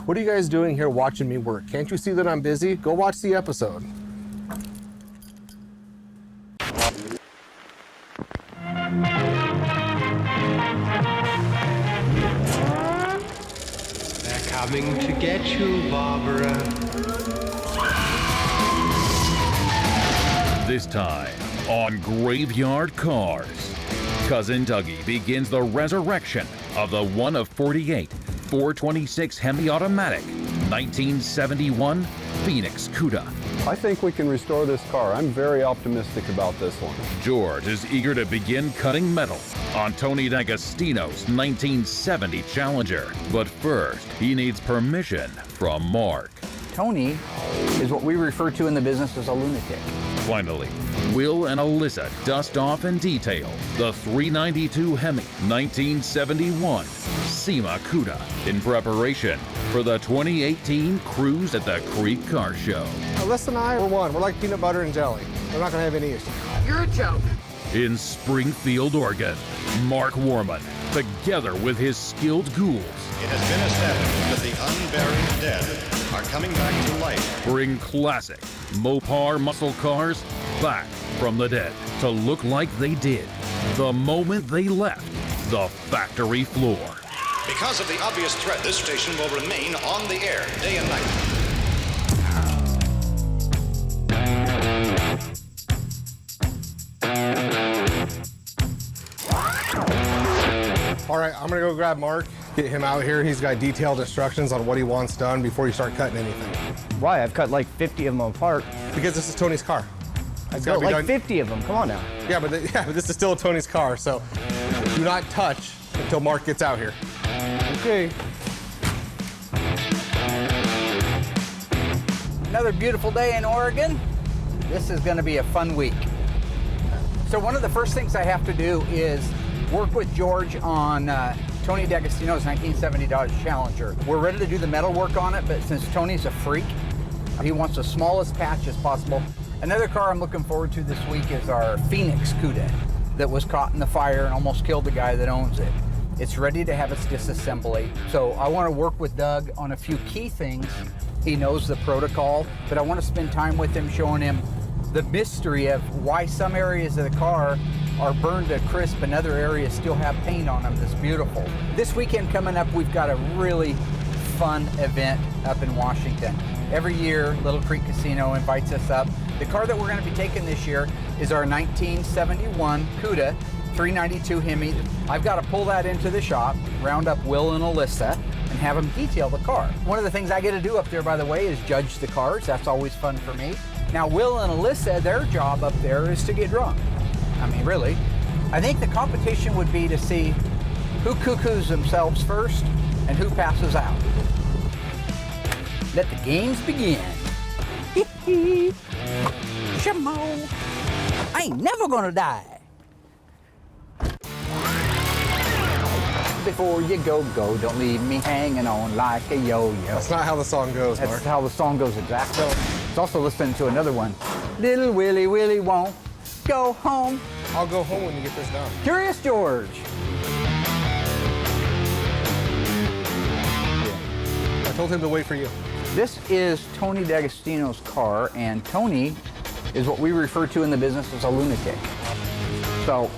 What are you guys doing here watching me work? Can't you see that I'm busy? Go watch the episode. They're coming to get you, Barbara. This time on Graveyard Carz, Cousin Dougie begins the resurrection of the one of 48 426 Hemi Automatic 1971 Phoenix Cuda. I think we can restore this car. I'm very optimistic about this one. George is eager to begin cutting metal on Tony D'Agostino's 1970 Challenger. But first, he needs permission from Mark. Tony is what we refer to in the business as a lunatic. Finally, Will and Allysa dust off in detail the 392 Hemi 1971 SEMA Cuda in preparation for the 2018 Cruise at the Creek Car Show. Allysa and I, we're one. We're like peanut butter and jelly. We're not gonna have any issues. You're a joke. In Springfield, Oregon, Mark Warman, together with his skilled ghouls, It has been established that the unburied dead are coming back to life. bring classic Mopar muscle cars back from the dead to look like they did the moment they left the factory floor. Because of the obvious threat, this station will remain on the air day and night. All right, I'm gonna go grab Mark, get him out here. He's got detailed instructions on what he wants done before you start cutting anything. Why? I've cut like 50 of them apart. Because this is Tony's car. I've got like 50 of them. Come on now. Yeah, but this is still Tony's car, so do not touch until Mark gets out here. Okay. Another beautiful day in Oregon. This is going to be a fun week. So one of the first things I have to do is work with George on Tony D'Agostino's 1970 Dodge Challenger. We're ready to do the metal work on it, but since Tony's a freak, he wants the smallest patch as possible. Another car I'm looking forward to this week is our Phoenix Cuda that was caught in the fire and almost killed the guy that owns it. It's ready to have its disassembly. So I want to work with Doug on a few key things. He knows the protocol, but I want to spend time with him showing him the mystery of why some areas of the car are burned to crisp and other areas still have paint on them that's beautiful. This weekend coming up, we've got a really fun event up in Washington. Every year, Little Creek Casino invites us up. The car that we're going to be taking this year is our 1971 Cuda 392 Hemi. I've got to pull that into the shop, round up Will and Allysa, and have them detail the car. One of the things I get to do up there, by the way, is judge the cars. That's always fun for me. Now, Will and Allysa, their job up there is to get drunk. I mean, really. I think the competition would be to see who cuckoos themselves first and who passes out. Let the games begin. Shamo, I ain't never gonna die. Before you go, don't leave me hanging on like a yo-yo. That's not how the song goes, Mark. That's how the song goes exactly. It's also listening to another one. Little Willie Willie won't go home. I'll go home when you get this done. Curious George. I told him to wait for you. This is Tony D'Agostino's car, and Tony is what we refer to in the business as a lunatic. So,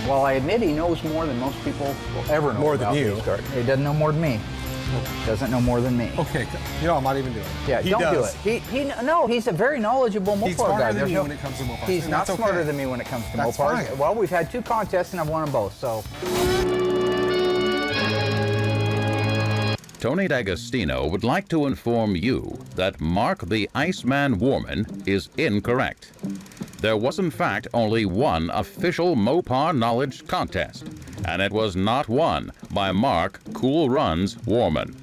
while I admit he knows more than most people will ever know More than about you. these cars, he doesn't know more than me. Doesn't know more than me. Okay, you know, I'm not even doing it. Yeah, He don't does. do it. No, he's a very knowledgeable Mopar He's smarter guy. than There's me no- when it comes to Mopars, He's and not that's smarter okay. than me when it comes to That's Mopars. fine. Well, we've had two contests and I've won them both, so. Tony D'Agostino would like to inform you that Mark the Iceman Warman is incorrect. There was in fact only one official Mopar knowledge contest, and it was not won by Mark Cool Runs Warman.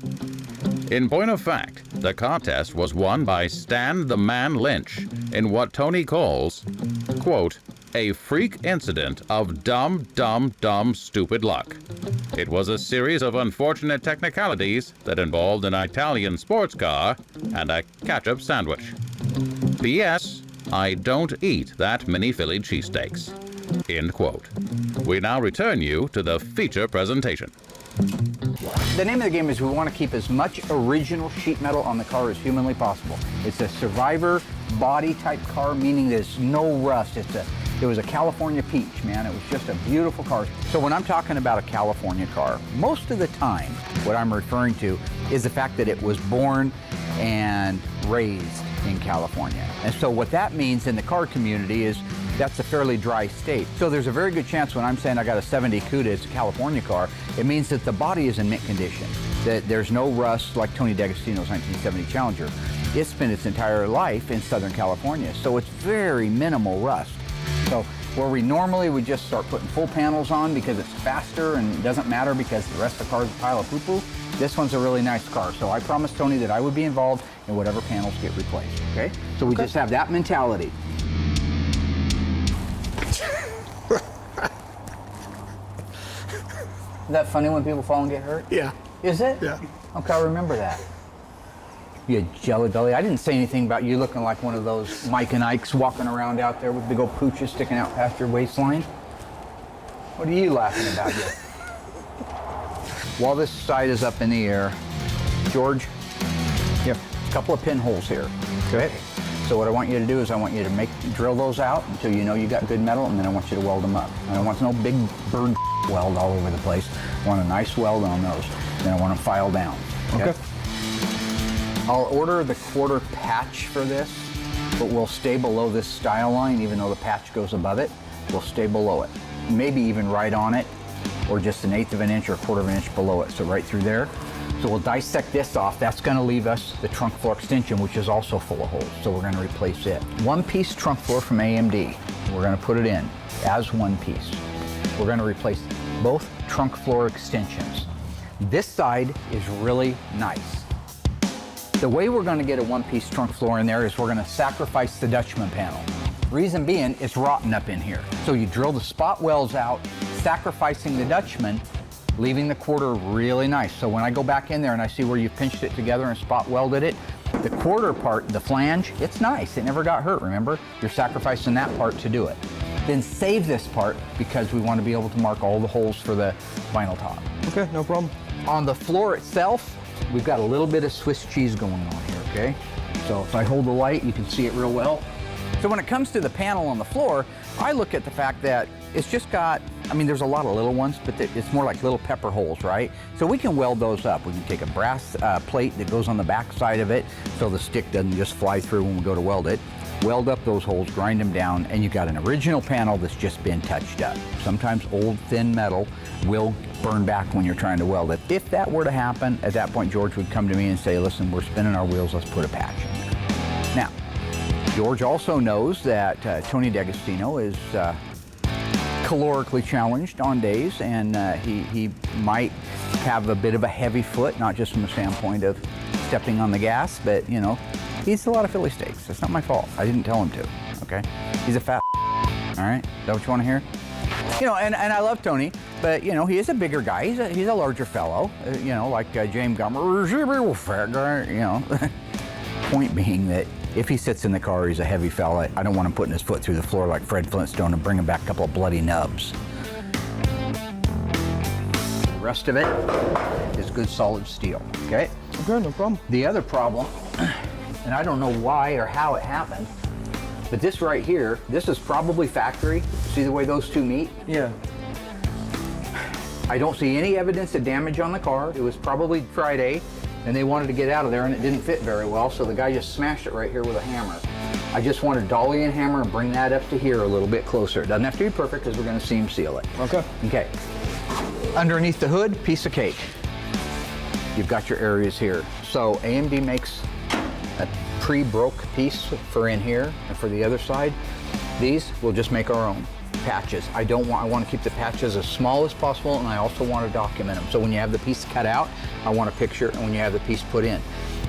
In point of fact, the contest was won by Stan the Man Lynch in what Tony calls, quote, a freak incident of dumb, stupid luck. It was a series of unfortunate technicalities that involved an Italian sports car and a ketchup sandwich. P.S. I don't eat that many Philly cheesesteaks. End quote. We now return you to the feature presentation. The name of the game is we want to keep as much original sheet metal on the car as humanly possible. It's a survivor body type car, meaning there's no rust. It was a California peach, man. It was just a beautiful car. So when I'm talking about a California car, most of the time, what I'm referring to is the fact that it was born and raised in California. And so what that means in the car community is that's a fairly dry state. So there's a very good chance when I'm saying I got a 70 Cuda, it's a California car, it means that the body is in mint condition, that there's no rust like Tony D'Agostino's 1970 Challenger. It spent its entire life in Southern California, so it's very minimal rust. So where we normally would just start putting full panels on because it's faster and it doesn't matter because the rest of the car is a pile of poo-poo, this one's a really nice car. So I promised Tony that I would be involved in whatever panels get replaced, okay? So we just have that mentality. Is that funny when people fall and get hurt? Yeah. Is it? Yeah. Okay, I'll remember that. You jelly belly. I didn't say anything about you looking like one of those Mike and Ikes walking around out there with big old pooches sticking out past your waistline. What are you laughing about here? While this side is up in the air, George, you have a couple of pinholes here, okay? So what I want you to do is I want you to drill those out until you know you got good metal, and then I want you to weld them up. I don't want no big bird weld all over the place. I want a nice weld on those. Then I want them filed down. Okay. I'll order the quarter patch for this, but we'll stay below this style line, even though the patch goes above it. We'll stay below it. Maybe even right on it, or just 1/8 of an inch or 1/4 of an inch below it, so right through there. So we'll dissect this off. That's gonna leave us the trunk floor extension, which is also full of holes, so we're gonna replace it. One-piece trunk floor from AMD. We're gonna put it in as one piece. We're gonna replace both trunk floor extensions. This side is really nice. The way we're gonna get a one-piece trunk floor in there is we're gonna sacrifice the Dutchman panel. Reason being, it's rotten up in here. So you drill the spot welds out, sacrificing the Dutchman, leaving the quarter really nice. So when I go back in there and I see where you pinched it together and spot welded it, the quarter part, the flange, it's nice. It never got hurt, remember? You're sacrificing that part to do it. Then save this part because we want to be able to mark all the holes for the vinyl top. Okay, no problem. On the floor itself, we've got a little bit of Swiss cheese going on here, okay? So if I hold the light, you can see it real well. So when it comes to the panel on the floor, I look at the fact that it's just got, I mean, there's a lot of little ones, but it's more like little pepper holes, right? So we can weld those up. We can take a brass plate that goes on the back side of it so the stick doesn't just fly through when we go to weld it. Weld up those holes, grind them down, and you've got an original panel that's just been touched up. Sometimes old thin metal will burn back when you're trying to weld it. If that were to happen, at that point George would come to me and say, listen, we're spinning our wheels, let's put a patch in there. Now, George also knows that Tony D'Agostino is calorically challenged on days, and he might have a bit of a heavy foot, not just from the standpoint of stepping on the gas, but you know, he eats a lot of Philly steaks. It's not my fault. I didn't tell him to, okay? He's a fat all right? Is that what you want to hear? You know, and I love Tony, but you know, he is a bigger guy. He's a larger fellow, you know, like James Gummer, fat guy, you know. Point being that if he sits in the car, he's a heavy fella. I don't want him putting his foot through the floor like Fred Flintstone and bringing back a couple of bloody nubs. The rest of it is good solid steel, okay? Okay, no problem. The other problem, and I don't know why or how it happened, but this right here, this is probably factory. See the way those two meet? Yeah. I don't see any evidence of damage on the car. It was probably Friday, and they wanted to get out of there, and it didn't fit very well, so the guy just smashed it right here with a hammer. I just want to dolly and hammer and bring that up to here a little bit closer. It doesn't have to be perfect because we're going to seam seal it. Okay. Okay. Underneath the hood, piece of cake. You've got your areas here. So AMD makes a pre-broke piece for in here and for the other side. These we'll just make our own patches. I want to keep the patches as small as possible, and I also want to document them. So when you have the piece cut out, I want a picture, and when you have the piece put in,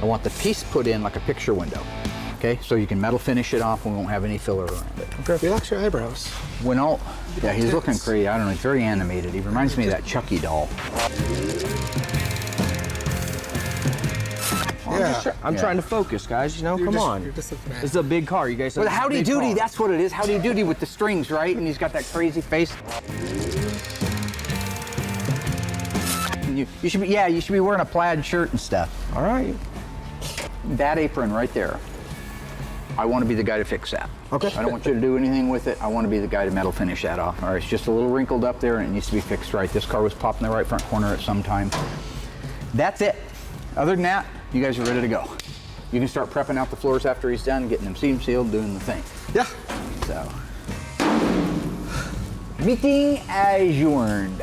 I want the piece put in like a picture window. Okay, so you can metal finish it off and we won't have any filler around it. Okay. Relax your eyebrows. Yeah, he's looking crazy. I don't know, he's very animated. He reminds me of that Chucky doll. Yeah. I'm trying to focus, guys. You know, come on. You're just a man. This is a big car. You guys have Well, Howdy Doody, that's what it is. Howdy Doody with the strings, right? And he's got that crazy face. You should be, yeah, you should be wearing a plaid shirt and stuff. All right. That apron right there, I want to be the guy to fix that. Okay. I don't want you to do anything with it. I want to be the guy to metal finish that off. All right, it's just a little wrinkled up there and it needs to be fixed right. This car was popped in the right front corner at some time. That's it. Other than that, you guys are ready to go. You can start prepping out the floors after he's done, getting them seam sealed, doing the thing. Yeah. So, meeting adjourned.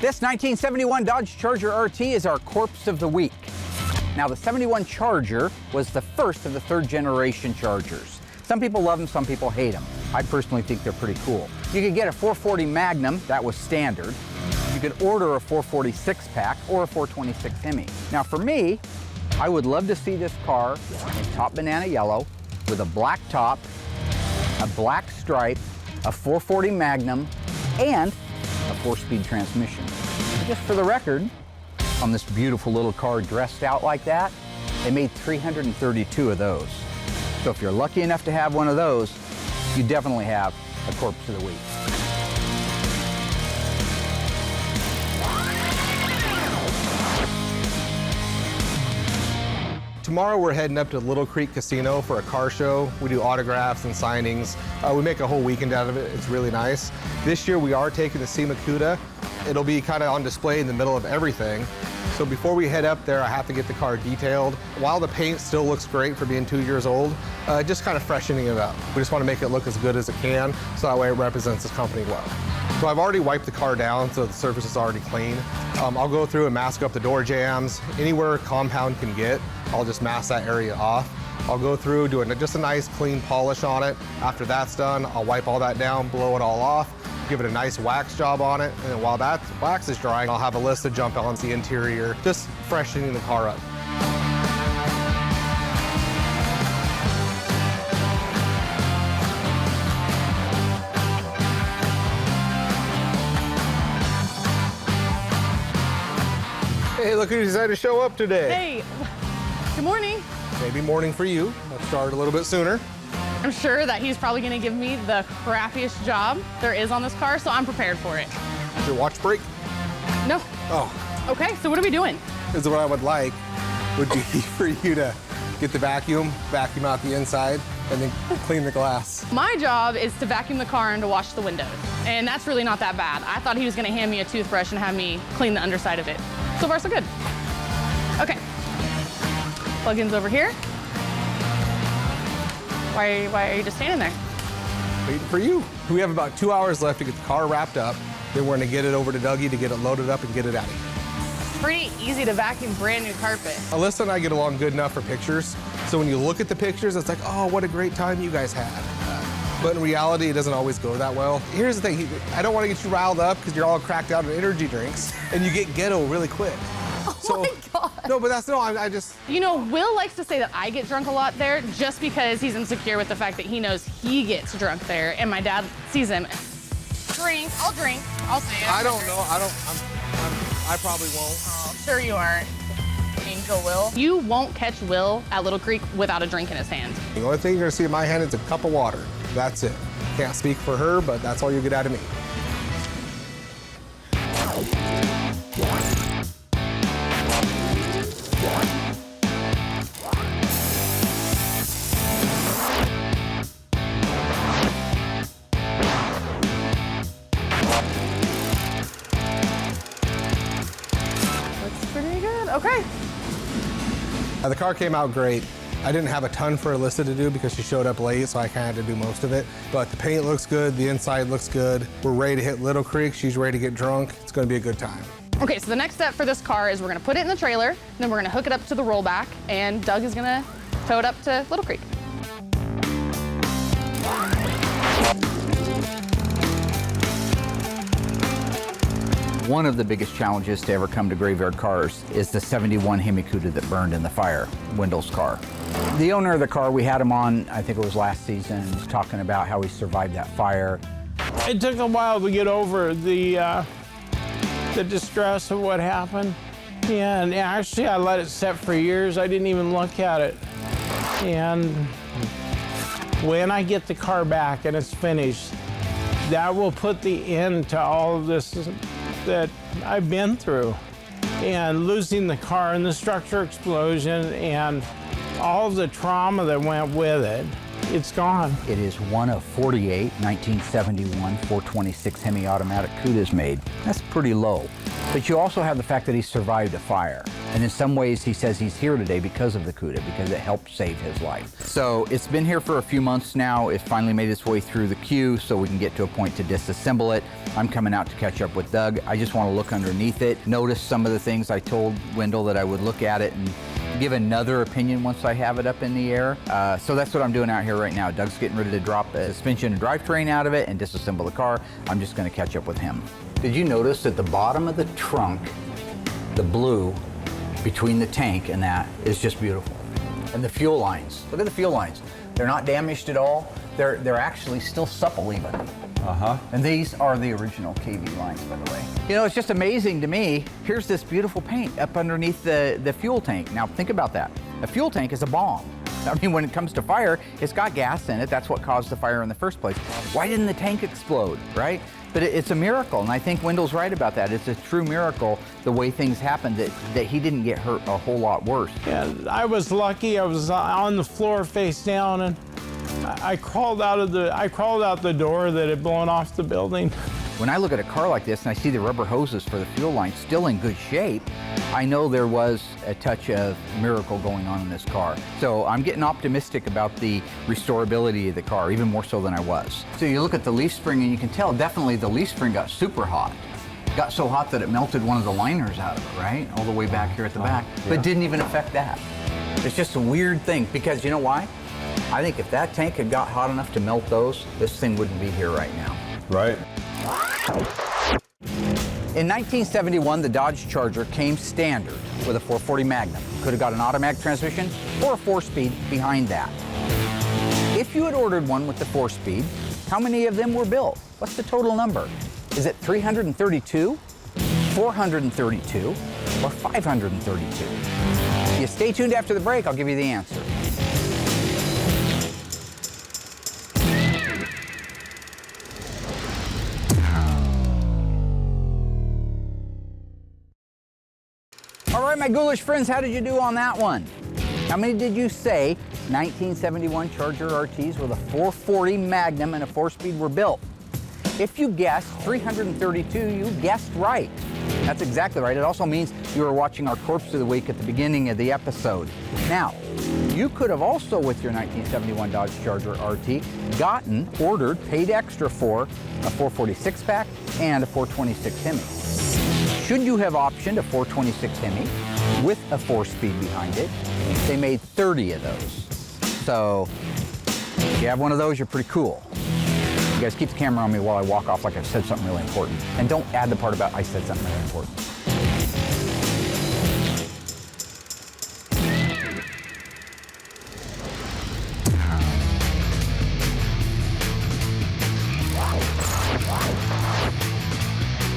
This 1971 Dodge Charger RT is our corpse of the week. Now, the 71 Charger was the first of the third generation Chargers. Some people love them, some people hate them. I personally think they're pretty cool. You could get a 440 Magnum, that was standard. You could order a 446 pack or a 426 Hemi. Now for me, I would love to see this car in top banana yellow with a black top, a black stripe, a 440 Magnum, and a 4-speed transmission. Just for the record, on this beautiful little car dressed out like that, they made 332 of those. So if you're lucky enough to have one of those, you definitely have a corpse of the week. Tomorrow we're heading up to Little Creek Casino for a car show. We do autographs and signings. We make a whole weekend out of it. It's really nice. This year we are taking the Cuda. It'll be kind of on display in the middle of everything. So before we head up there, I have to get the car detailed. While the paint still looks great for being 2 years old, just kind of freshening it up. We just want to make it look as good as it can, so that way it represents this company well. So I've already wiped the car down, so the surface is already clean. I'll go through and mask up the door jams. Anywhere compound can get, I'll just mask that area off. I'll go through, do just a nice clean polish on it. After that's done, I'll wipe all that down, blow it all off, give it a nice wax job on it, and then while that wax is drying, I'll have Allysa jump on the interior, just freshening the car up. Hey, look who decided to show up today. Hey, good morning. Maybe morning for you. Let's start a little bit sooner. I'm sure that he's probably gonna give me the crappiest job there is on this car, so I'm prepared for it. Is your watch break? No. Oh. Okay, so what are we doing? This is what I would like, would be for you to get the vacuum out the inside, and then clean the glass. My job is to vacuum the car and to wash the windows, and that's really not that bad. I thought he was gonna hand me a toothbrush and have me clean the underside of it. So far, so good. Okay. Plug-in's over here. Why are you just standing there? Waiting for you. We have about 2 hours left to get the car wrapped up. Then we're gonna get it over to Dougie to get it loaded up and get it out of here. Pretty easy to vacuum brand new carpet. Allysa and I get along good enough for pictures. So when you look at the pictures, it's like, oh, what a great time you guys had. But in reality, it doesn't always go that well. Here's the thing, I don't want to get you riled up because you're all cracked out on energy drinks and you get ghetto really quick. Oh my God. No, but I just... You know, Will likes to say that I get drunk a lot there just because he's insecure with the fact that he knows he gets drunk there and my dad sees him. I'll drink, I'll say it. I don't know, I probably won't. Oh, sure you aren't. Angel Will. You won't catch Will at Little Creek without a drink in his hand. The only thing you're gonna see in my hand is a cup of water. That's it. Can't speak for her, but that's all you get out of me. Looks pretty good. Okay. The car came out great. I didn't have a ton for Allysa to do because she showed up late, so I kind of had to do most of it. But the paint looks good, the inside looks good. We're ready to hit Little Creek. She's ready to get drunk. It's gonna be a good time. Okay, so the next step for this car is we're gonna put it in the trailer, then we're gonna hook it up to the rollback, and Doug is gonna tow it up to Little Creek. One of the biggest challenges to ever come to Graveyard Cars is the 71 Hemi Cuda that burned in the fire, Wendell's car. The owner of the car, we had him on, I think it was last season, was talking about how he survived that fire. It took a while to get over the distress of what happened. Yeah, and actually I let it set for years. I didn't even look at it. And when I get the car back and it's finished, that will put the end to all of this that I've been through. And losing the car and the structure explosion and all of the trauma that went with it, it's gone. It is one of 48 1971 426 Hemi automatic Cudas made. That's pretty low. But you also have the fact that he survived a fire. And in some ways, he says he's here today because of the Cuda, because it helped save his life. So it's been here for a few months now. It finally made its way through the queue so we can get to a point to disassemble it. I'm coming out to catch up with Doug. I just want to look underneath it, notice some of the things I told Wendell that I would look at it and give another opinion once I have it up in the air. So that's what I'm doing out here right now. Doug's getting ready to drop a suspension and drivetrain out of it and disassemble the car. I'm just going to catch up with him. Did you notice at the bottom of the trunk, the blue between the tank and that is just beautiful. And the fuel lines, look at the fuel lines. They're not damaged at all. They're actually still supple even. And these are the original KV lines, by the way. You know, it's just amazing to me. Here's this beautiful paint up underneath the fuel tank. Now think about that. A fuel tank is a bomb. I mean, when it comes to fire, it's got gas in it. That's what caused the fire in the first place. Why didn't the tank explode, right? But it's a miracle, and I think Wendell's right about that. It's a true miracle, the way things happened, that he didn't get hurt a whole lot worse. Yeah, I was lucky. I was on the floor face down, and I crawled out the door that had blown off the building. When I look at a car like this and I see the rubber hoses for the fuel line still in good shape, I know there was a touch of miracle going on in this car. So I'm getting optimistic about the restorability of the car, even more so than I was. So you look at the leaf spring and you can tell definitely the leaf spring got super hot. Got so hot that it melted one of the liners out of it, right? All the way back here at the back, but didn't even affect that. It's just a weird thing, because you know why? I think if that tank had got hot enough to melt those, this thing wouldn't be here right now. Right. In 1971, the Dodge Charger came standard with a 440 Magnum. Could have got an automatic transmission or a 4-speed behind that. If you had ordered one with the 4-speed, how many of them were built? What's the total number? Is it 332, 432, or 532? You stay tuned after the break, I'll give you the answer. All right, my ghoulish friends, how did you do on that one? How many did you say 1971 Charger RTs with a 440 Magnum and a 4-speed were built? If you guessed 332, you guessed right. That's exactly right. It also means you were watching our Corpse of the Week at the beginning of the episode. Now, you could have also, with your 1971 Dodge Charger RT, ordered, paid extra for a 446 pack and a 426 Hemi. Should you have optioned a 426 Hemi with a 4-speed behind it, they made 30 of those. So if you have one of those, you're pretty cool. You guys keep the camera on me while I walk off like I've said something really important. And don't add the part about I said something really important.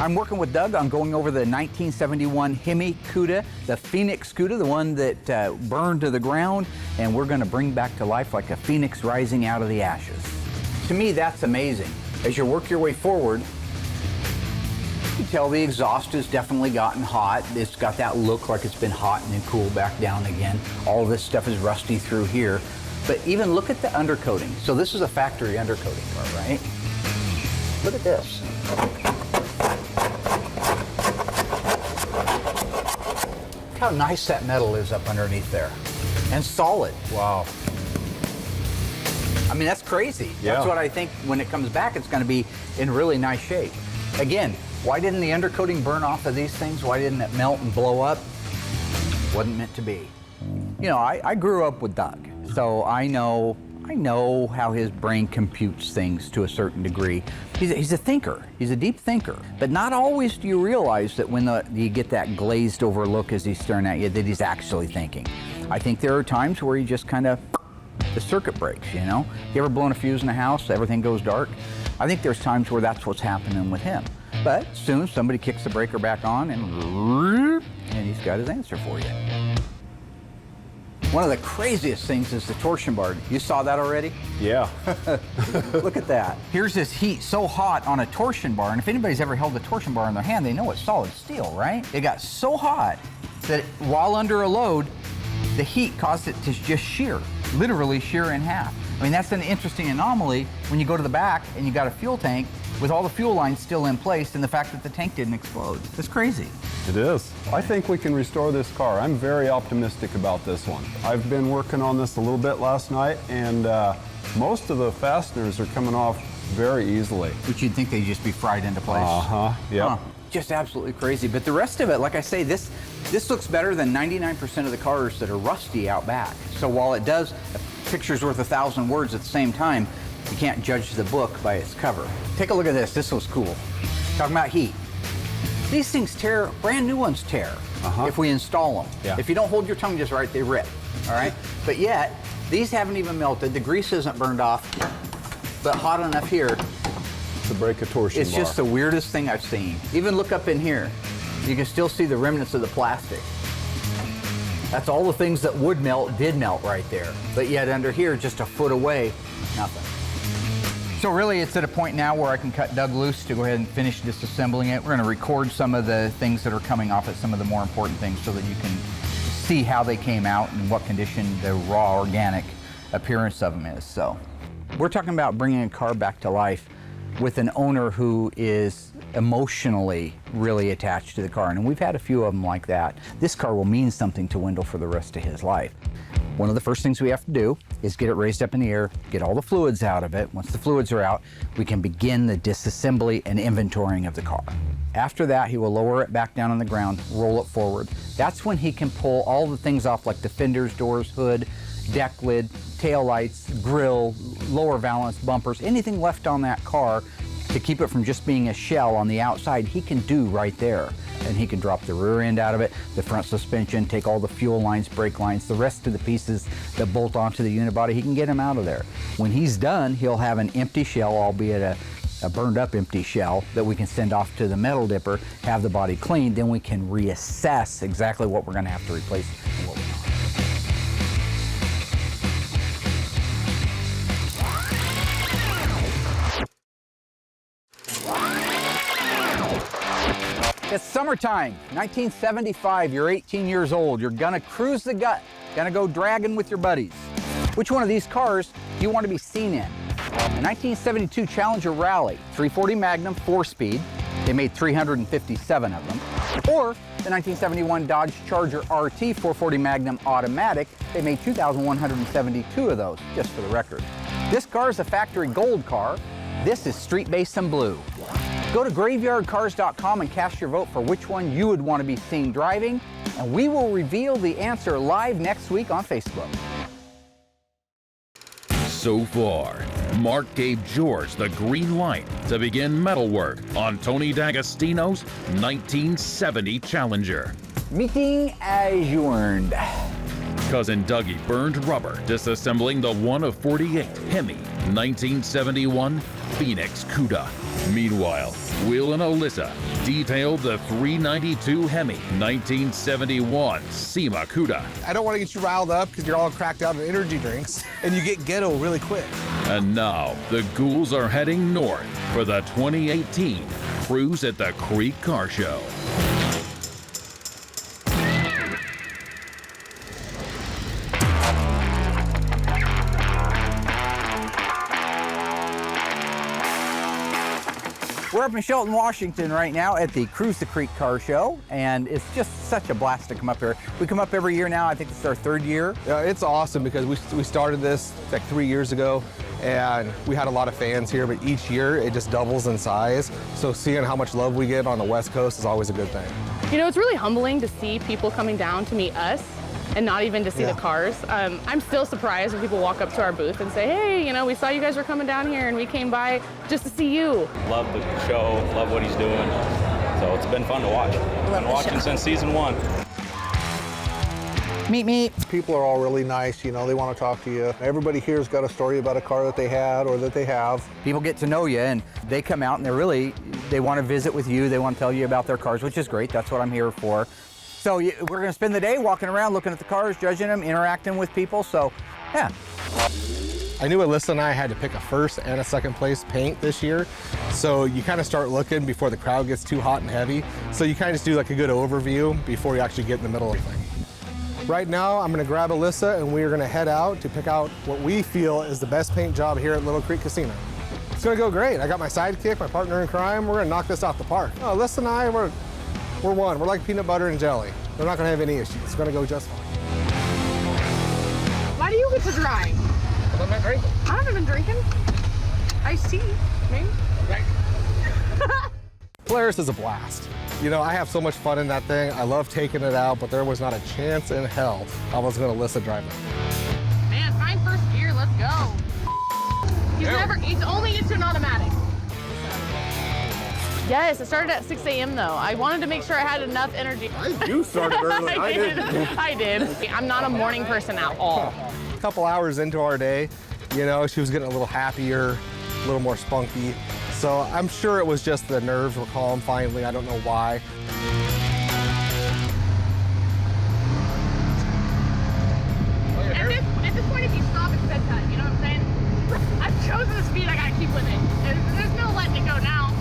I'm working with Doug on going over the 1971 Hemi Cuda, the Phoenix Cuda, the one that burned to the ground, and we're going to bring back to life like a phoenix rising out of the ashes. To me, that's amazing. As you work your way forward, you can tell the exhaust has definitely gotten hot. It's got that look like it's been hot and then cooled back down again. All of this stuff is rusty through here. But even look at the undercoating. So this is a factory undercoating car, right? Look at this. Look how nice that metal is up underneath there. And solid. Wow. I mean, that's crazy. Yeah. That's what I think when it comes back, it's going to be in really nice shape. Again, why didn't the undercoating burn off of these things? Why didn't it melt and blow up? Wasn't meant to be. You know, I grew up with Doug, so I know how his brain computes things to a certain degree. He's a thinker. He's a deep thinker. But not always do you realize that when you get that glazed over look as he's staring at you, that he's actually thinking. I think there are times where he just kind of, the circuit breaks, you know? You ever blown a fuse in a house, everything goes dark? I think there's times where that's what's happening with him. But soon somebody kicks the breaker back on and he's got his answer for you. One of the craziest things is the torsion bar. You saw that already? Yeah. Look at that. Here's this heat so hot on a torsion bar, and if anybody's ever held a torsion bar in their hand, they know it's solid steel, right? It got so hot that while under a load, the heat caused it to just shear, literally shear in half. I mean, that's an interesting anomaly when you go to the back and you got a fuel tank with all the fuel lines still in place and the fact that the tank didn't explode. It's crazy. It is. I think we can restore this car. I'm very optimistic about this one. I've been working on this a little bit last night, and most of the fasteners are coming off very easily. Which you'd think they'd just be fried into place. Yeah. Just absolutely crazy. But the rest of it, like I say, this looks better than 99% of the cars that are rusty out back. So while it does, a picture's worth 1,000 words at the same time, you can't judge the book by its cover. Take a look at this. This was cool. Talking about heat. These things tear, brand new ones tear if we install them. Yeah. If you don't hold your tongue just right, they rip, all right? But yet, these haven't even melted. The grease isn't burned off, but hot enough here. To break a torsion bar. It's just the weirdest thing I've seen. Even look up in here. You can still see the remnants of the plastic. That's all the things that would melt did melt right there. But yet under here, just a foot away, nothing. So really it's at a point now where I can cut Doug loose to go ahead and finish disassembling it. We're going to record some of the things that are coming off it, some of the more important things, so that you can see how they came out and what condition the raw organic appearance of them is. So we're talking about bringing a car back to life with an owner who is emotionally really attached to the car. And we've had a few of them like that. This car will mean something to Wendell for the rest of his life. One of the first things we have to do is get it raised up in the air, get all the fluids out of it. Once the fluids are out, we can begin the disassembly and inventorying of the car. After that, he will lower it back down on the ground, roll it forward. That's when he can pull all the things off, like the fenders, doors, hood, deck lid, tail lights, grill, lower valance, bumpers, anything left on that car to keep it from just being a shell on the outside, he can do right there. And he can drop the rear end out of it, the front suspension, take all the fuel lines, brake lines, the rest of the pieces that bolt onto the unibody, he can get them out of there. When he's done, he'll have an empty shell, albeit a burned up empty shell, that we can send off to the metal dipper, have the body cleaned, then we can reassess exactly what we're gonna have to replace and what we're not. It's summertime, 1975, you're 18 years old, you're gonna cruise the gut, gonna go dragging with your buddies. Which one of these cars do you want to be seen in? The 1972 Challenger Rally, 340 Magnum 4-speed, they made 357 of them. Or the 1971 Dodge Charger RT 440 Magnum Automatic, they made 2,172 of those, just for the record. This car is a factory gold car, this is Street Basin Blue. Go to graveyardcars.com and cast your vote for which one you would want to be seen driving, and we will reveal the answer live next week on Facebook. So far, Mark gave George the green light to begin metalwork on Tony D'Agostino's 1970 Challenger. Meeting adjourned. Cousin Dougie burned rubber disassembling the 1 of 48 Hemi 1971 Phoenix Cuda. Meanwhile, Will and Allysa detailed the 392 Hemi 1971 SEMA Cuda. I don't want to get you riled up because you're all cracked out on energy drinks and you get ghetto really quick. And now the ghouls are heading north for the 2018 Cruise at the Creek Car Show. We're up in Shelton, Washington right now at the Cruise the Creek Car Show, and it's just such a blast to come up here. We come up every year now. I think it's our 3rd year. Yeah, it's awesome because we started this like 3 years ago, and we had a lot of fans here, but each year it just doubles in size. So seeing how much love we get on the West Coast is always a good thing. You know, it's really humbling to see people coming down to meet us and not even to see the cars. I'm still surprised when people walk up to our booth and say, hey, you know, we saw you guys were coming down here and we came by just to see you. Love the show, love what he's doing. So it's been fun to watch. I've been watching since season 1. Meet. People are all really nice, you know, they want to talk to you. Everybody here's got a story about a car that they had or that they have. People get to know you and they come out and they want to visit with you. They want to tell you about their cars, which is great. That's what I'm here for. So we're going to spend the day walking around, looking at the cars, judging them, interacting with people. So, yeah. I knew Allysa and I had to pick a first and a second place paint this year. So you kind of start looking before the crowd gets too hot and heavy. So you kind of just do like a good overview before you actually get in the middle of everything. Right now, I'm gonna grab Allysa and we're gonna head out to pick out what we feel is the best paint job here at Little Creek Casino. It's gonna go great. I got my sidekick, my partner in crime. We're gonna knock this out the park. Oh, Allysa and I, we're one. We're like peanut butter and jelly. We're not gonna have any issues. It's gonna go just fine. Why do you get to drive? I'm not drinking. I haven't been drinking. Iced tea, maybe. Right. Polaris is a blast. You know, I have so much fun in that thing. I love taking it out, but there was not a chance in hell I was gonna Allysa drive it. Man, fine first gear, let's go. He's only into an automatic. Yes, it started at 6 a.m. though. I wanted to make sure I had enough energy. You started early, I did. I did. I'm not a morning person at all. A couple hours into our day, you know, she was getting a little happier, a little more spunky. So I'm sure it was just the nerves were calm finally. I don't know why. At this point, if you stop, it's bedtime. You know what I'm saying? I've chosen the speed. I gotta keep with it. There's no letting it go now.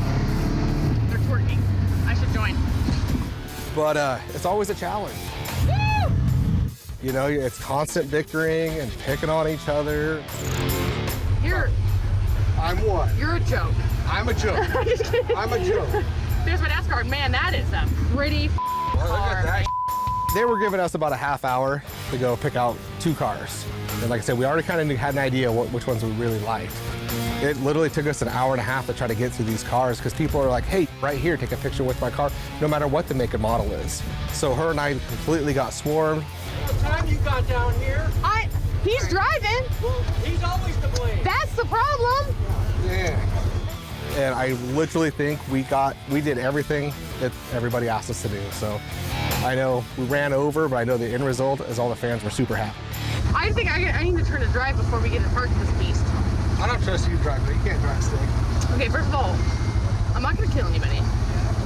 They're twerking. I should join. But it's always a challenge. Woo! You know, it's constant bickering and picking on each other. I'm what? You're a joke. I'm a joke. I'm a joke. There's my NASCAR. Man, that is a pretty car. They were giving us about a half hour to go pick out 2 cars. And like I said, we already kind of had an idea which ones we really liked. It literally took us an hour and a half to try to get through these cars because people are like, hey, right here, take a picture with my car, no matter what the make and model is. So her and I completely got swarmed. What time you got down here? He's driving. Well, he's always to blame. That's the problem. Yeah. And I literally think we did everything that everybody asked us to do. So I know we ran over, but I know the end result is all the fans were super happy. I think I need to turn to drive before we get to park this beast. I don't trust you driving. You can't drive still. Okay, first of all, I'm not gonna kill anybody.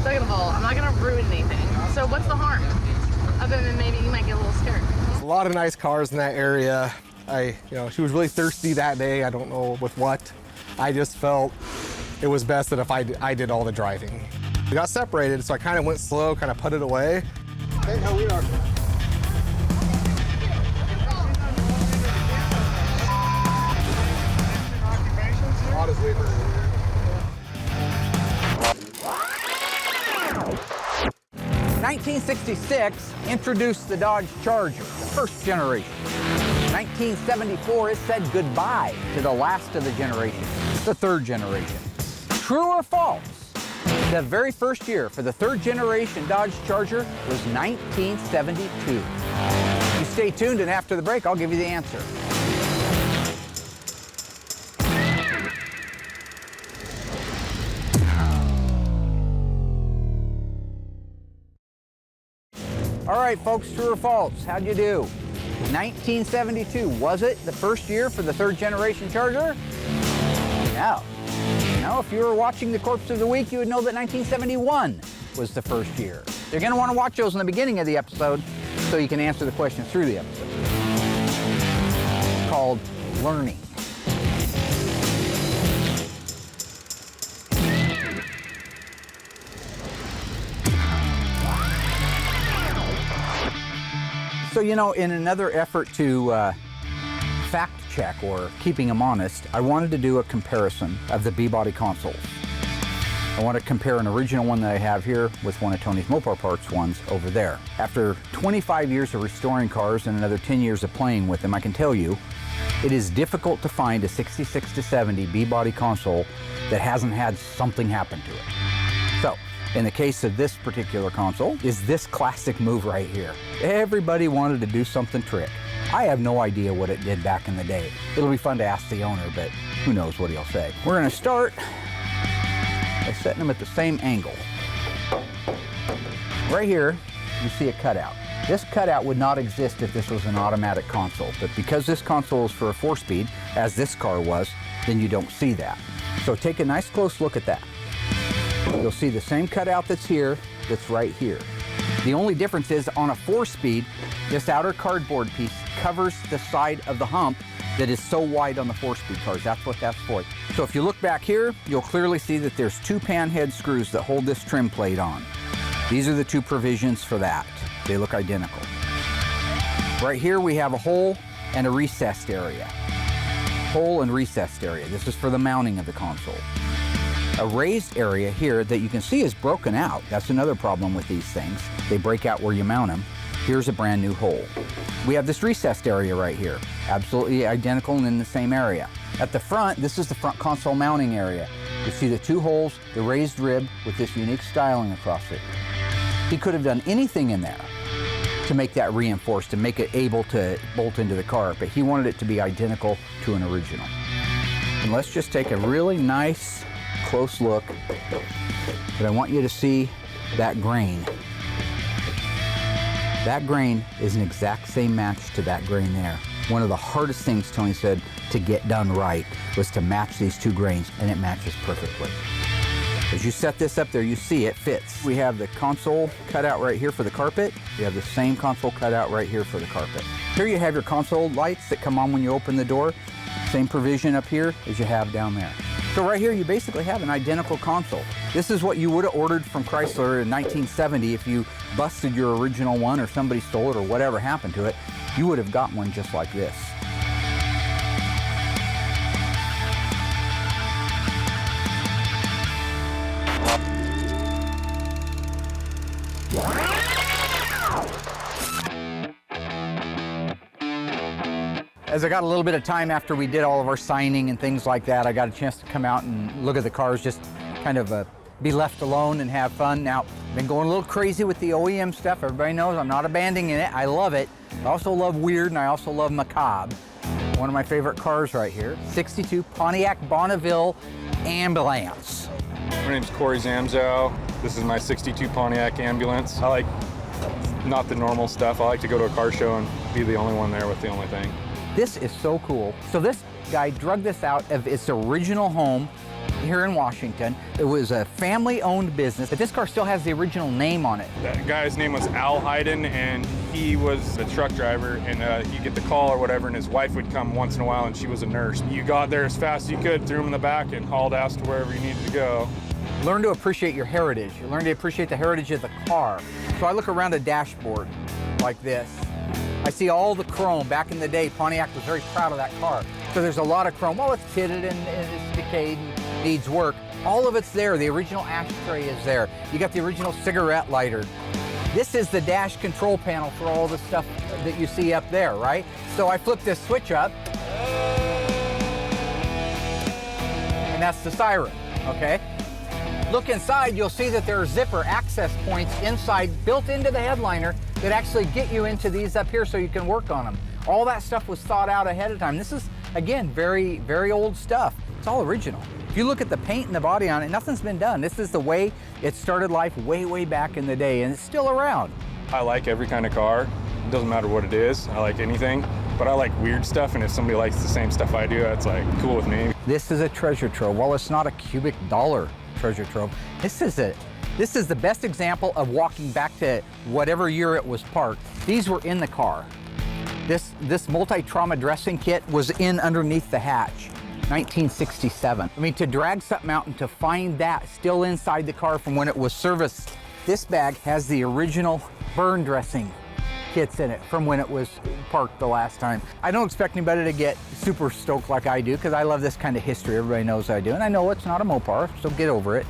Second of all, I'm not gonna ruin anything. So what's the harm? Other than maybe you might get a little scared. There's a lot of nice cars in that area. She was really thirsty that day. I don't know with what. I just felt it was best that if I did all the driving. We got separated, so I kind of went slow, kind of put it away. Hey, how we are. Hot as we 1966 introduced the Dodge Charger, the first generation. 1974, it said goodbye to the last of the generation, the third generation. True or false? The very first year for the third generation Dodge Charger was 1972. You stay tuned, and after the break, I'll give you the answer. All right, folks, true or false? How'd you do? 1972, was it the first year for the third generation Charger? No. No, if you were watching the Corpse of the Week, you would know that 1971 was the first year. You're going to want to watch those in the beginning of the episode so you can answer the questions through the episode. It's called learning. So, you know, in another effort to fact check or keeping them honest, I wanted to do a comparison of the B-body consoles. I want to compare an original one that I have here with one of Tony's Mopar Parts ones over there. After 25 years of restoring cars and another 10 years of playing with them, I can tell you it is difficult to find a 66 to 70 B-body console that hasn't had something happen to it. So, in the case of this particular console, is this classic move right here. Everybody wanted to do something trick. I have no idea what it did back in the day. It'll be fun to ask the owner, but who knows what he'll say. We're gonna start by setting them at the same angle. Right here, you see a cutout. This cutout would not exist if this was an automatic console, but because this console is for a 4-speed, as this car was, then you don't see that. So take a nice close look at that. You'll see the same cutout that's here, that's right here. The only difference is on a 4-speed, this outer cardboard piece covers the side of the hump that is so wide on the 4-speed cars. That's what that's for. So if you look back here, you'll clearly see that there's 2 pan head screws that hold this trim plate on. These are the 2 provisions for that. They look identical. Right here we have a hole and a recessed area. Hole and recessed area. This is for the mounting of the console. A raised area here that you can see is broken out. That's another problem with these things. They break out where you mount them. Here's a brand new hole. We have this recessed area right here. Absolutely identical and in the same area. At the front, this is the front console mounting area. You see the 2 holes, the raised rib with this unique styling across it. He could have done anything in there to make that reinforced, to make it able to bolt into the car, but he wanted it to be identical to an original. And let's just take a really nice close look, but I want you to see that grain. That grain is an exact same match to that grain there. One of the hardest things, Tony said, to get done right was to match these 2 grains, and it matches perfectly. As you set this up there, you see it fits. We have the console cut out right here for the carpet. We have the same console cut out right here for the carpet. Here you have your console lights that come on when you open the door. Same provision up here as you have down there. So right here, you basically have an identical console. This is what you would have ordered from Chrysler in 1970 if you busted your original one or somebody stole it or whatever happened to it. You would have got one just like this. As I got a little bit of time after we did all of our signing and things like that, I got a chance to come out and look at the cars, just kind of be left alone and have fun. Now, I've been going a little crazy with the OEM stuff. Everybody knows I'm not abandoning it. I love it. I also love weird, and I also love macabre. One of my favorite cars right here, 62 Pontiac Bonneville Ambulance. My name's Corey Zamzow. This is my 62 Pontiac Ambulance. I like not the normal stuff. I like to go to a car show and be the only one there with the only thing. This is so cool. So this guy drug this out of its original home here in Washington. It was a family-owned business, but this car still has the original name on it. That guy's name was Al Hayden, and he was a truck driver, and he'd get the call or whatever, and his wife would come once in a while, and she was a nurse. You got there as fast as you could, threw him in the back, and hauled ass to wherever you needed to go. Learn to appreciate your heritage. You learn to appreciate the heritage of the car. So I look around a dashboard like this. I see all the chrome. Back in the day, Pontiac was very proud of that car. So there's a lot of chrome. Well, it's pitted and it's decayed and needs work. All of it's there. The original ashtray is there. You got the original cigarette lighter. This is the dash control panel for all the stuff that you see up there, right? So I flip this switch up, and that's the siren, okay? Look inside, you'll see that there are zipper access points inside, built into the headliner, that actually get you into these up here so you can work on them. All that stuff was thought out ahead of time. This is, again, very, very old stuff. It's all original. If you look at the paint and the body on it, nothing's been done. This is the way it started life way, way back in the day, and it's still around. I like every kind of car. It doesn't matter what it is. I like anything, but I like weird stuff, and if somebody likes the same stuff I do, that's like cool with me. This is a treasure trove. Well, it's not a cubic dollar treasure trove. This is the best example of walking back to whatever year it was parked. These were in the car. This multi-trauma dressing kit was in underneath the hatch, 1967. I mean, to drag something out and to find that still inside the car from when it was serviced. This bag has the original burn dressing kits in it from when it was parked the last time. I don't expect anybody to get super stoked like I do, because I love this kind of history. Everybody knows I do, and I know it's not a Mopar, so get over it.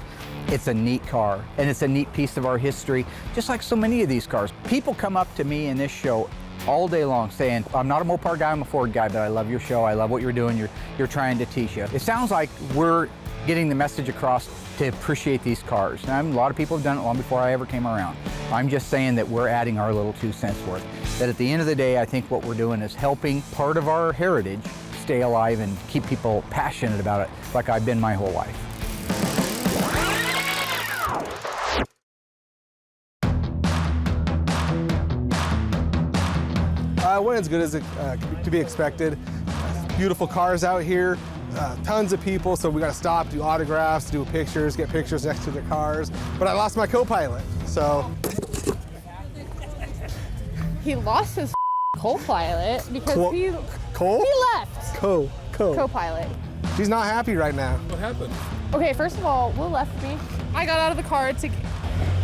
It's a neat car, and it's a neat piece of our history, just like so many of these cars. People come up to me in this show all day long saying, I'm not a Mopar guy, I'm a Ford guy, but I love your show, I love what you're doing, you're trying to teach you. It sounds like we're getting the message across to appreciate these cars. And a lot of people have done it long before I ever came around. I'm just saying that we're adding our little 2 cents worth. That at the end of the day, I think what we're doing is helping part of our heritage stay alive and keep people passionate about it, like I've been my whole life. Went as good as it to be expected. Beautiful cars out here, tons of people, so we got to stop, do autographs, do pictures, get pictures next to the cars. But I lost my co-pilot, so he lost his co-pilot because he left. Co-pilot. She's not happy right now. What happened? Okay, first of all, Will left me. I got out of the car to get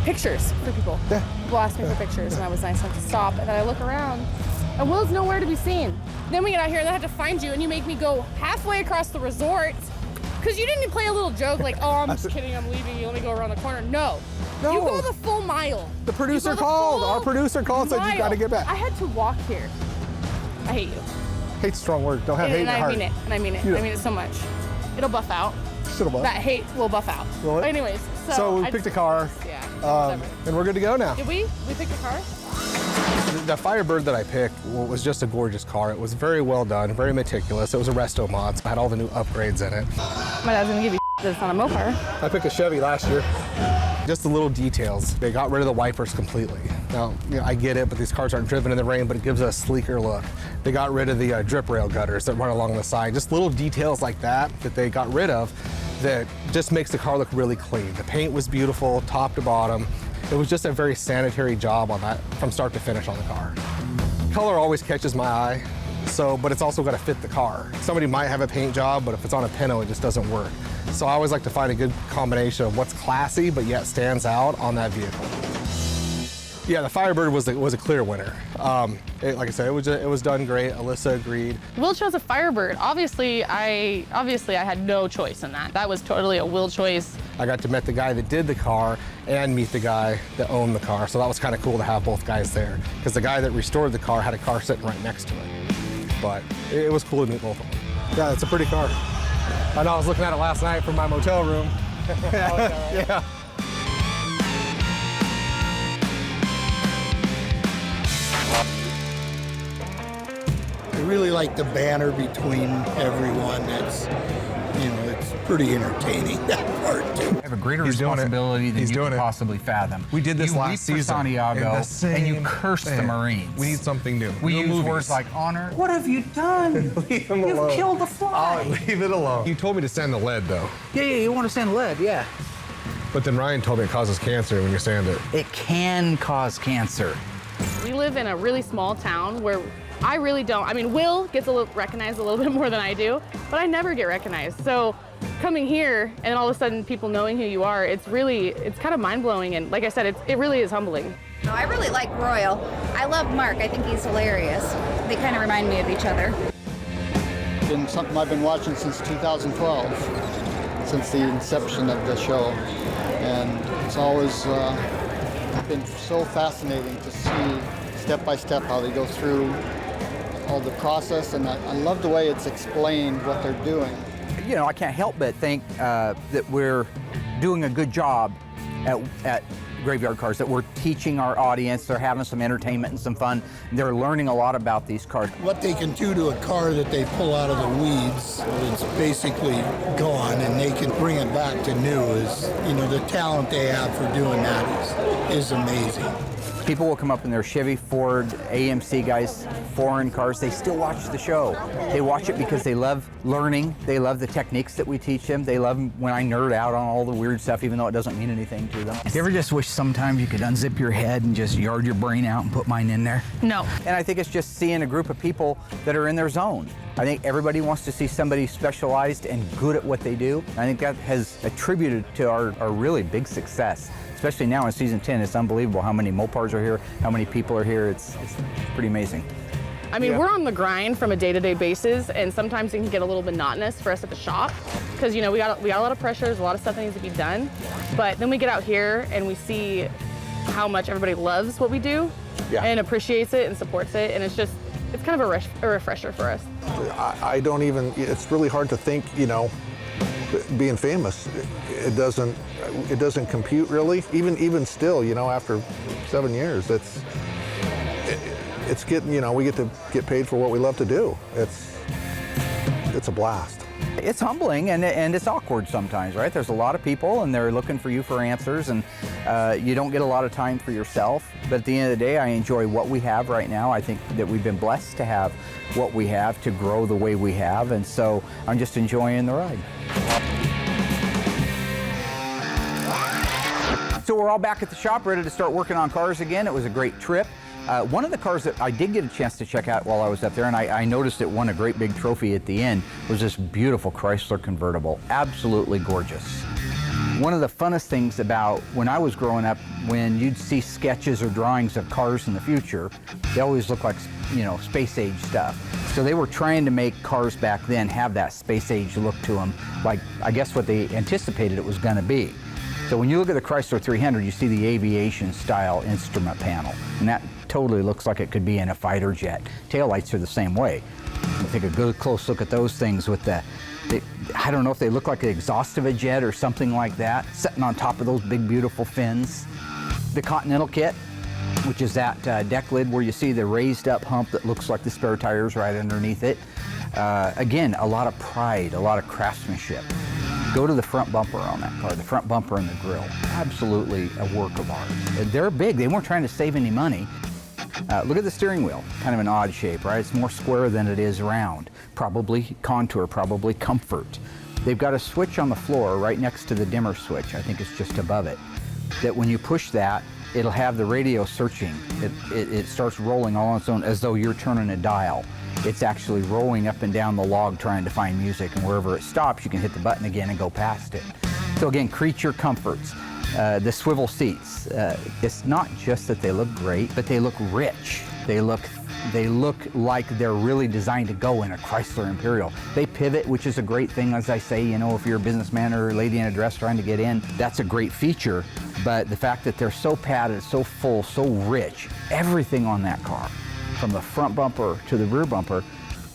pictures for people. Yeah. People asked me for pictures, and I was nice enough to stop. And then I look around, and Will's nowhere to be seen. Then we get out here, and I have to find you, and you make me go halfway across the resort because you didn't play a little joke like, oh, I'm just kidding, I'm leaving you, let me go around the corner. No. You go the full mile. The producer called. Our producer called and said you got to get back. I had to walk here. I hate you. Hate's a strong word. Don't have hate in your heart. And I mean it. I mean it so much. It'll buff out. It'll buff. That hate will buff out. Will it? Anyways, so we picked a car. Yeah. And we're good to go now. Did we? We picked a car? The Firebird that I picked was just a gorgeous car. It was very well done, very meticulous. It was a resto mod, so it had all the new upgrades in it. My dad's gonna give you that it's not a Mopar. I picked a Chevy last year. Just the little details. They got rid of the wipers completely. Now, I get it, but these cars aren't driven in the rain, but it gives a sleeker look. They got rid of the drip rail gutters that run along the side. Just little details like that they got rid of that just makes the car look really clean. The paint was beautiful, top to bottom. It was just a very sanitary job on that from start to finish on the car. Color always catches my eye, but it's also got to fit the car. Somebody might have a paint job, but if it's on a Pinto, it just doesn't work. So I always like to find a good combination of what's classy but yet stands out on that vehicle. Yeah, the Firebird was a clear winner. Like I said, it was done great. Alyssa agreed. Will chose a Firebird. Obviously, I had no choice in that. That was totally a Will choice. I got to meet the guy that did the car and meet the guy that owned the car. So that was kind of cool to have both guys there because the guy that restored the car had a car sitting right next to it. But it was cool to meet both of them. Yeah, it's a pretty car. I know I was looking at it last night from my motel room. Yeah. I really like the banner between everyone. It's pretty entertaining, that part too. I have a greater responsibility than you could possibly fathom. We did this last season. You leave for Santiago and you curse the Marines. We need something new. We use words like honor. What have you done? Leave him alone. You've killed a fly. Oh, leave it alone. You told me to sand the lead, though. Yeah, you want to sand lead, yeah. But then Ryan told me it causes cancer when you sand it. It can cause cancer. We live in a really small town where I really don't. I mean, Will gets recognized a little bit more than I do, but I never get recognized. So coming here and all of a sudden people knowing who you are, it's kind of mind-blowing. And like I said, it really is humbling. No, I really like Royal. I love Mark. I think he's hilarious. They kind of remind me of each other. Been something I've been watching since 2012, since the inception of the show. And it's always been so fascinating to see step by step how they go through all the process, and I love the way it's explained what they're doing. You know, I can't help but think that we're doing a good job at Graveyard Carz, that we're teaching our audience, they're having some entertainment and some fun, they're learning a lot about these cars. What they can do to a car that they pull out of the weeds, it's basically gone, and they can bring it back to new. The talent they have for doing that is amazing. People will come up in their Chevy, Ford, AMC guys, foreign cars. They still watch the show. They watch it because they love learning. They love the techniques that we teach them. They love when I nerd out on all the weird stuff, even though it doesn't mean anything to them. You ever just wish sometimes you could unzip your head and just yard your brain out and put mine in there? No. And I think it's just seeing a group of people that are in their zone. I think everybody wants to see somebody specialized and good at what they do. I think that has attributed to our really big success. Especially now in season 10, it's unbelievable how many Mopars are here, how many people are here. It's pretty amazing. I mean, we're on the grind from a day-to-day basis, and sometimes it can get a little monotonous for us at the shop because, we got a lot of pressures, a lot of stuff that needs to be done. But then we get out here and we see how much everybody loves what we do and appreciates it and supports it, and it's kind of a refresher for us. I don't even, it's really hard to think, being famous, it doesn't compute really. Even still, after 7 years, it's getting, we get to get paid for what we love to do. It's a blast. It's humbling and it's awkward sometimes, right? There's a lot of people and they're looking for you for answers, and you don't get a lot of time for yourself. But at the end of the day, I enjoy what we have right now. I think that we've been blessed to have what we have, to grow the way we have, and so I'm just enjoying the ride. So we're all back at the shop, ready to start working on cars again. It was a great trip. One of the cars that I did get a chance to check out while I was up there, and I noticed it won a great big trophy at the end, was this beautiful Chrysler convertible. Absolutely gorgeous. One of the funnest things about when I was growing up, when you'd see sketches or drawings of cars in the future, they always look like, you know, space age stuff. So they were trying to make cars back then have that space age look to them, like I guess what they anticipated it was going to be. So when you look at the Chrysler 300, you see the aviation style instrument panel, and that totally looks like it could be in a fighter jet. Taillights are the same way. You take a good close look at those things with I don't know if they look like the exhaust of a jet or something like that, sitting on top of those big, beautiful fins. The Continental kit, which is that deck lid where you see the raised up hump that looks like the spare tires right underneath it. Again, a lot of pride, a lot of craftsmanship. Go to the front bumper on that car, the front bumper and the grille. Absolutely a work of art. They're big, they weren't trying to save any money. Look at the steering wheel, kind of an odd shape, right? It's more square than it is round. Probably contour, probably comfort. They've got a switch on the floor right next to the dimmer switch. I think it's just above it. That when you push that, it'll have the radio searching. It starts rolling all on its own as though you're turning a dial. It's actually rolling up and down the log trying to find music, and wherever it stops, you can hit the button again and go past it. So again, creature comforts. The swivel seats, it's not just that they look great, but they look rich. They look like they're really designed to go in a Chrysler Imperial. They pivot, which is a great thing, as I say, you know, if you're a businessman or a lady in a dress trying to get in, that's a great feature. But the fact that they're so padded, so full, so rich, everything on that car, from the front bumper to the rear bumper,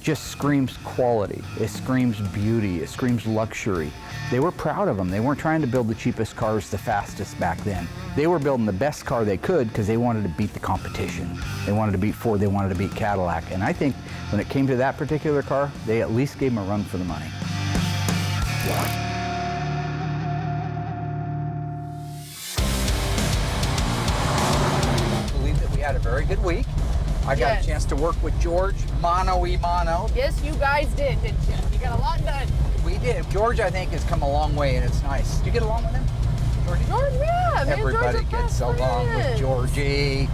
just screams quality. It screams beauty. It screams luxury. They were proud of them. They weren't trying to build the cheapest cars the fastest back then. They were building the best car they could because they wanted to beat the competition. They wanted to beat Ford. They wanted to beat Cadillac. And I think when it came to that particular car, they at least gave them a run for the money. I believe that we had a very good week. I got a chance to work with George, mano-y-mano. Yes, you guys did, didn't you? You got a lot done. We did. George, I think, has come a long way, and it's nice. Did you get along with him? George, yeah. Everybody gets along with Georgie.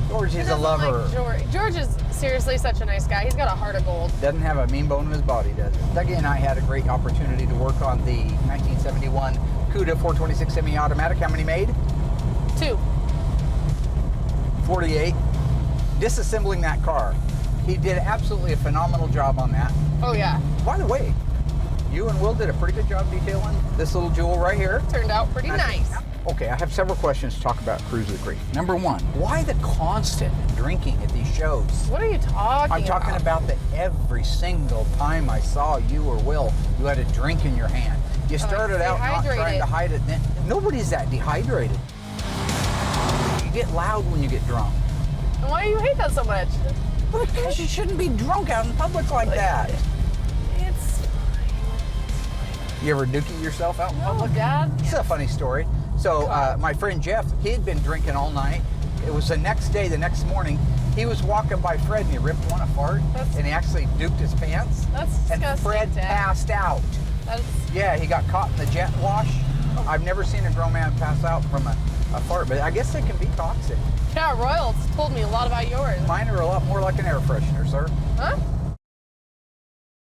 George is a lover. Like George is seriously such a nice guy. He's got a heart of gold. Doesn't have a mean bone in his body, does he? Dougie and I had a great opportunity to work on the 1971 Cuda 426 semi-automatic. How many made? 2. 48. Disassembling that car. He did absolutely a phenomenal job on that. Oh, yeah. By the way, you and Will did a pretty good job detailing this little jewel right here. Turned out pretty nice. Okay, I have several questions to talk about Cruise of the Creek. Number one, why the constant drinking at these shows? What are you talking about? I'm talking about that every single time I saw you or Will, you had a drink in your hand. You started out not trying to hide it. Then nobody's that dehydrated. You get loud when you get drunk. And why do you hate that so much? Well, because you shouldn't be drunk out in public like that. It's fine. You ever dookie yourself out in public? Oh, Dad. It's a funny story. So my friend Jeff, he had been drinking all night. It was the next day, the next morning, he was walking by Fred and he ripped one apart and he actually duked his pants. That's disgusting, and Fred passed out. Yeah, he got caught in the jet wash. I've never seen a grown man pass out from a fart, but I guess it can be toxic. Yeah, Royals told me a lot about yours. Mine are a lot more like an air freshener, sir. Huh?